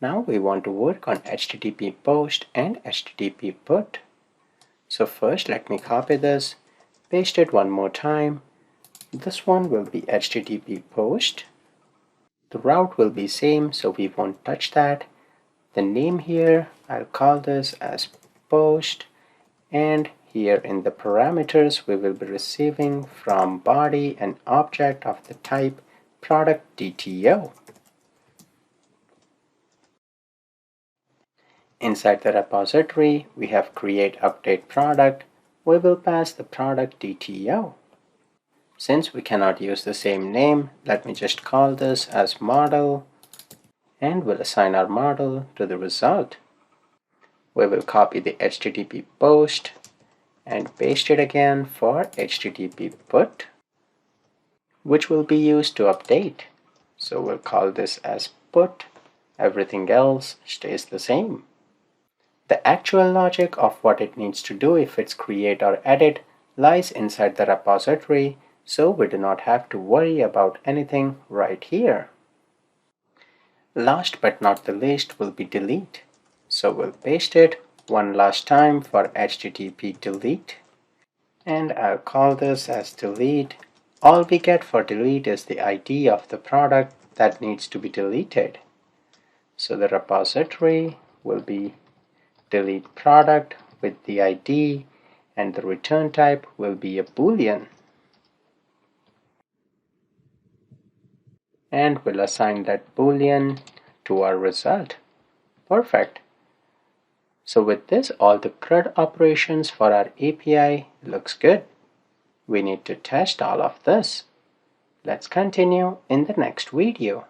Now we want to work on HTTP post and HTTP put. So first let me copy this, paste it one more time. This one will be HTTP post. The route will be same, so we won't touch that. The name here, I'll call this as post, and here in the parameters we will be receiving from body an object of the type product DTO. Inside the repository we have create update product. We will pass the product DTO. Since we cannot use the same name, let me just call this as model, and we'll assign our model to the result. We will copy the HTTP post and paste it again for HTTP put, which will be used to update. So we'll call this as put. Everything else stays the same. The actual logic of what it needs to do if it's create or edit lies inside the repository, so we do not have to worry about anything right here. Last but not the least will be delete. So we'll paste it one last time for HTTP delete, and I'll call this as delete. All we get for delete is the ID of the product that needs to be deleted. So the repository will be delete product with the ID, and the return type will be a boolean. And we'll assign that boolean to our result. Perfect. So with this, all the CRUD operations for our API looks good. We need to test all of this. Let's continue in the next video.